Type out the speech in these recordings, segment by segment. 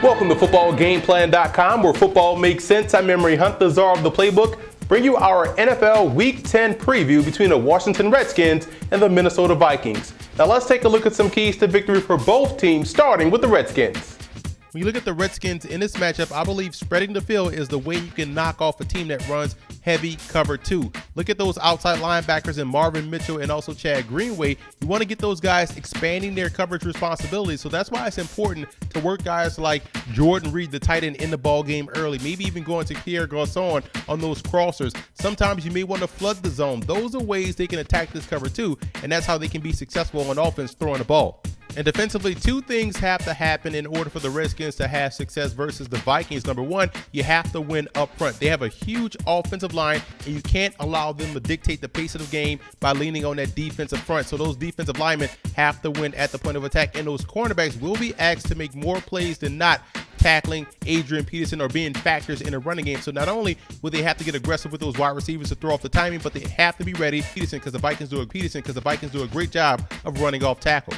Welcome to footballgameplan.com, where football makes sense. I'm Emery Hunt, the czar of the playbook. Bring you our NFL Week 10 preview between the Washington Redskins and the Minnesota Vikings. Now let's take a look at some keys to victory for both teams, starting with the Redskins. When you look at the Redskins in this matchup, I believe spreading the field is the way you can knock off a team that runs heavy cover two. Look at those outside linebackers in Marvin Mitchell and also Chad Greenway. You want to get those guys expanding their coverage responsibilities. So that's why it's important to work guys like Jordan Reed, the tight end, in the ball game early. Maybe even going to Pierre Garçon on those crossers. Sometimes you may want to flood the zone. Those are ways they can attack this cover two, and that's how they can be successful on offense throwing the ball. And defensively, two things have to happen in order for the Redskins to have success versus the Vikings. Number one, you have to win up front. They have a huge offensive line, and you can't allow them to dictate the pace of the game by leaning on that defensive front. So those defensive linemen have to win at the point of attack, and those cornerbacks will be asked to make more plays than not tackling Adrian Peterson or being factors in a running game. So not only will they have to get aggressive with those wide receivers to throw off the timing, but they have to be ready because the Vikings do a great job of running off tackle.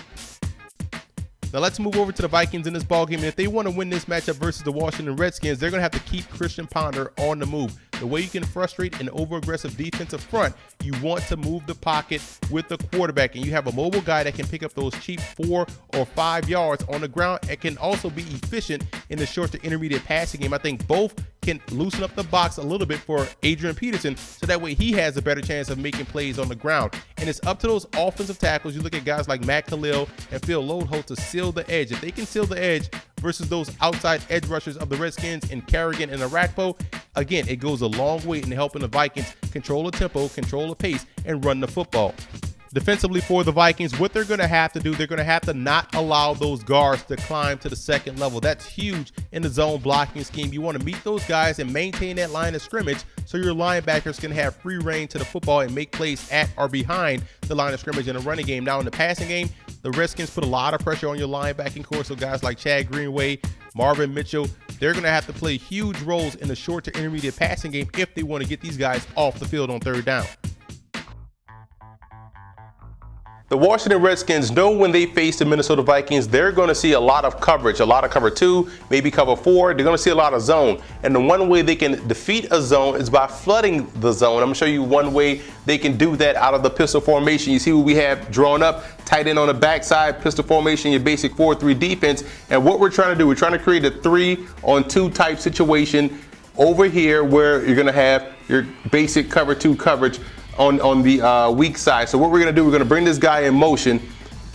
Now let's move over to the Vikings in this ballgame. And if they want to win this matchup versus the Washington Redskins, they're going to have to keep Christian Ponder on the move. The way you can frustrate an over-aggressive defensive front, you want to move the pocket with the quarterback. And you have a mobile guy that can pick up those cheap 4 or 5 yards on the ground. It can also be efficient in the short to intermediate passing game. I think both can loosen up the box a little bit for Adrian Peterson, so that way he has a better chance of making plays on the ground. And it's up to those offensive tackles. You look at guys like Matt Khalil and Phil Lodeholt to seal the edge. If they can seal the edge versus those outside edge rushers of the Redskins in Kerrigan and Arakpo, again, it goes a long way in helping the Vikings control the tempo, control the pace, and run the football. Defensively for the Vikings, what they're going to have to do, they're going to have to not allow those guards to climb to the second level. That's huge in the zone blocking scheme. You want to meet those guys and maintain that line of scrimmage so your linebackers can have free reign to the football and make plays at or behind the line of scrimmage in a running game. Now in the passing game, the Redskins put a lot of pressure on your linebacking core. So guys like Chad Greenway, Marvin Mitchell, they're going to have to play huge roles in the short to intermediate passing game if they want to get these guys off the field on third down. The Washington Redskins know when they face the Minnesota Vikings, they're going to see a lot of coverage, a lot of cover 2, maybe cover 4. They're going to see a lot of zone. And the one way they can defeat a zone is by flooding the zone. I'm going to show you one way they can do that out of the pistol formation. You see what we have drawn up, tight end on the backside, pistol formation, your basic 4-3 defense. And what we're trying to do, we're trying to create a 3-on-2 type situation over here where you're going to have your basic cover 2 coverage on the weak side. So what we're going to do, we're going to bring this guy in motion,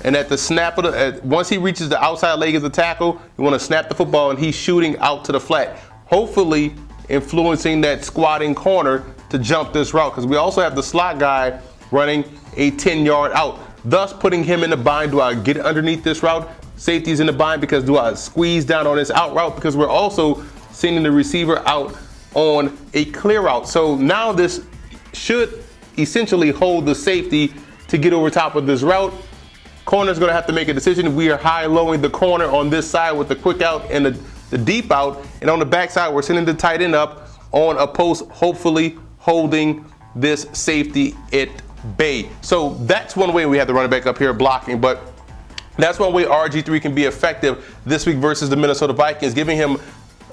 and at the snap of once he reaches the outside leg of the tackle, you want to snap the football, and he's shooting out to the flat, hopefully influencing that squatting corner to jump this route, because we also have the slot guy running a 10-yard out, thus putting him in the bind. Do I get underneath this route? Safety's in the bind, because do I squeeze down on this out route? Because we're also sending the receiver out on a clear route. So now this should essentially hold the safety to get over top of this route. Corner's going to have to make a decision. We are high-lowing the corner on this side with the quick out and the deep out. And on the backside, we're sending the tight end up on a post, hopefully holding this safety at bay. So that's one way we have to run it back up here blocking. But that's one way RG3 can be effective this week versus the Minnesota Vikings, giving him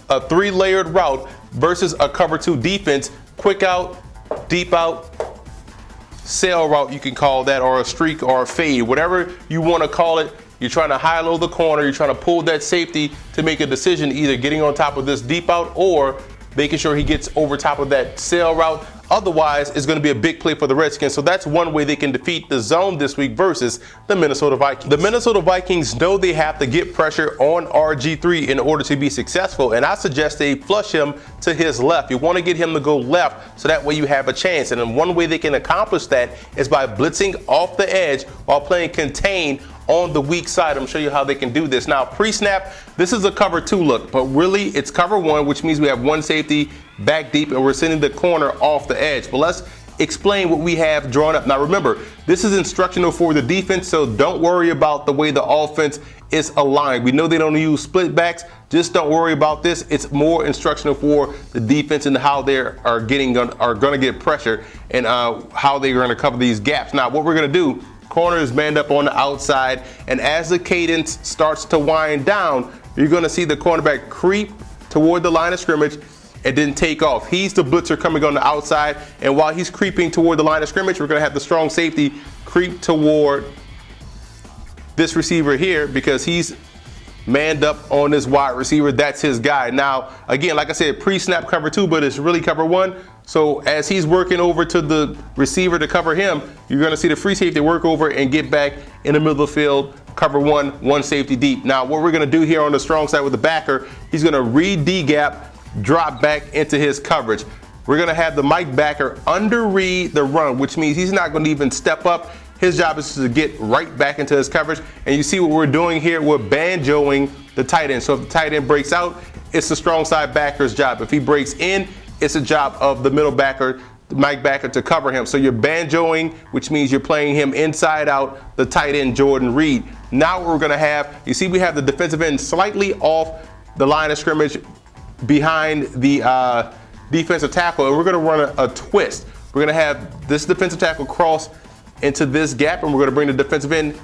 a 3-layered route versus a cover 2 defense. Quick out, deep out, sail route, you can call that, or a streak or a fade, whatever you want to call it. You're trying to high-low the corner. You're trying to pull that safety to make a decision, either getting on top of this deep out or making sure he gets over top of that sail route. Otherwise, it's going to be a big play for the Redskins. So that's one way they can defeat the zone this week versus the Minnesota Vikings. The Minnesota Vikings know they have to get pressure on RG3 in order to be successful. And I suggest they flush him to his left. You want to get him to go left so that way you have a chance. And then one way they can accomplish that is by blitzing off the edge while playing contain on the weak side. I'm going to show you how they can do this. Now, pre-snap, this is a cover 2 look, but really it's cover 1, which means we have one safety back deep and we're sending the corner off the edge. But let's explain what we have drawn up. Now, remember, this is instructional for the defense, so don't worry about the way the offense is aligned. We know they don't use split backs. Just don't worry about this. It's more instructional for the defense and how they are going to get pressure and how they're going to cover these gaps. Now, what we're going to do, corner is manned up on the outside, and as the cadence starts to wind down, you're going to see the cornerback creep toward the line of scrimmage and then take off. He's the blitzer coming on the outside, and while he's creeping toward the line of scrimmage, we're going to have the strong safety creep toward this receiver here because he's manned up on this wide receiver. That's his guy. Now, again, like I said, pre-snap cover 2, but it's really cover 1. So as he's working over to the receiver to cover him, you're going to see the free safety work over and get back in the middle of the field, cover 1, 1 safety deep. Now, what we're going to do here on the strong side with the backer, he's going to read D-gap, drop back into his coverage. We're going to have the Mike backer under read the run, which means he's not going to even step up. His job is to get right back into his coverage. And you see what we're doing here, we're banjoing the tight end. So if the tight end breaks out, it's the strong side backer's job. If he breaks in, it's the job of the middle backer, Mike backer, to cover him. So you're banjoing, which means you're playing him inside out, the tight end Jordan Reed. Now what we're gonna have, you see we have the defensive end slightly off the line of scrimmage behind the defensive tackle, and we're gonna run a twist. We're gonna have this defensive tackle cross into this gap, and we're gonna bring the defensive end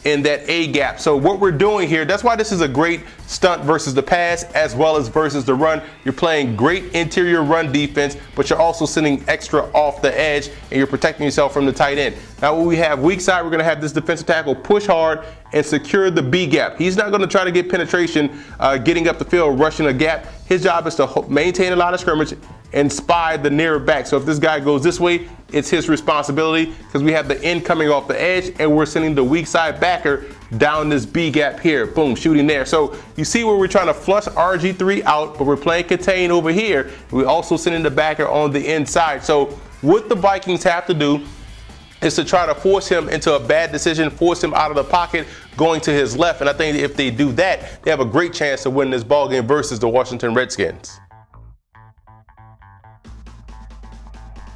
in that A gap. So what we're doing here, that's why this is a great stunt versus the pass as well as versus the run. You're playing great interior run defense, but you're also sending extra off the edge and you're protecting yourself from the tight end. Now when we have weak side, we're gonna have this defensive tackle push hard and secure the B gap. He's not gonna try to get penetration, getting up the field, rushing a gap. His job is to maintain a line of scrimmage and spy the nearer back. So if this guy goes this way, it's his responsibility because we have the end coming off the edge and we're sending the weak side backer down this B gap here. Boom, shooting there. So you see where we're trying to flush RG3 out, but we're playing contain over here. We're also sending the backer on the inside. So what the Vikings have to do is to try to force him into a bad decision, force him out of the pocket, going to his left. And I think if they do that, they have a great chance to win this ball game versus the Washington Redskins.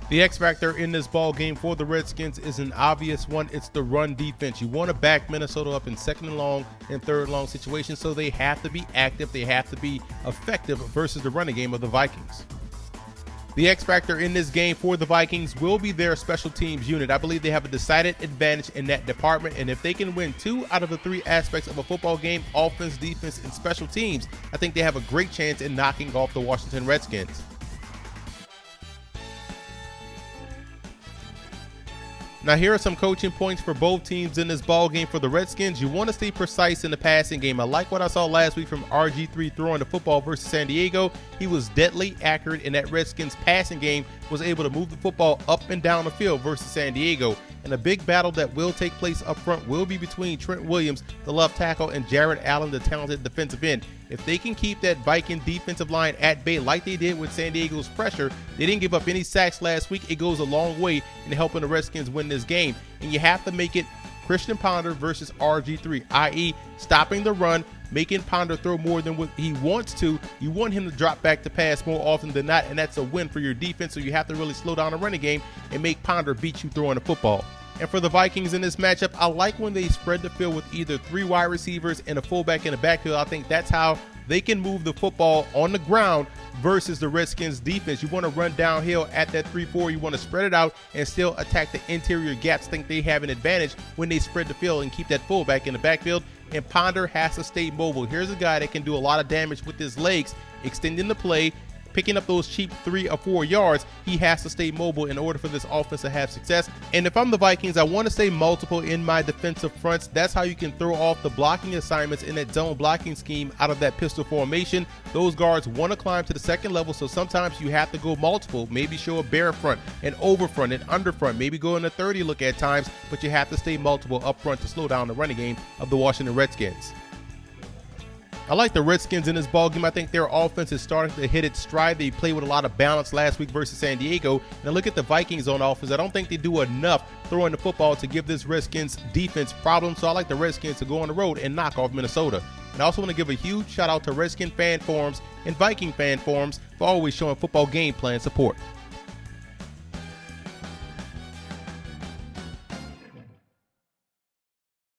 The X factor in this ball game for the Redskins is an obvious one. It's the run defense. You want to back Minnesota up in second and long and third and long situations, so they have to be active. They have to be effective versus the running game of the Vikings. The X factor in this game for the Vikings will be their special teams unit. I believe they have a decided advantage in that department, and if they can win 2 out of the 3 aspects of a football game, offense, defense, and special teams, I think they have a great chance in knocking off the Washington Redskins. Now here are some coaching points for both teams in this ball game. For the Redskins, you want to stay precise in the passing game. I like what I saw last week from RG3 throwing the football versus San Diego. He was deadly accurate, and that Redskins passing game was able to move the football up and down the field versus San Diego. And a big battle that will take place up front will be between Trent Williams, the left tackle, and Jared Allen, the talented defensive end. If they can keep that Viking defensive line at bay like they did with San Diego's pressure, they didn't give up any sacks last week. It goes a long way in helping the Redskins win this game. And you have to make it Christian Ponder versus RG3, i.e. stopping the run, making Ponder throw more than what he wants to. You want him to drop back to pass more often than not, and that's a win for your defense. So you have to really slow down the running game and make Ponder beat you throwing the football. And for the Vikings in this matchup, I like when they spread the field with either 3 wide receivers and a fullback in the backfield. I think that's how they can move the football on the ground versus the Redskins defense. You want to run downhill at that 3-4. You want to spread it out and still attack the interior gaps. I think they have an advantage when they spread the field and keep that fullback in the backfield. And Ponder has to stay mobile. Here's a guy that can do a lot of damage with his legs, extending the play, picking up those cheap 3 or 4 yards. He has to stay mobile in order for this offense to have success. And if I'm the Vikings, I want to stay multiple in my defensive fronts. That's how you can throw off the blocking assignments in that zone blocking scheme out of that pistol formation. Those guards want to climb to the second level, so sometimes you have to go multiple. Maybe show a bear front, an over front, an under front, maybe go in a 30 look at times, but you have to stay multiple up front to slow down the running game of the Washington Redskins. I like the Redskins in this ballgame. I think their offense is starting to hit its stride. They played with a lot of balance last week versus San Diego. And I look at the Vikings on offense. I don't think they do enough throwing the football to give this Redskins defense problems. So I like the Redskins to go on the road and knock off Minnesota. And I also want to give a huge shout out to Redskin fan forums and Viking fan forums for always showing football game plan support.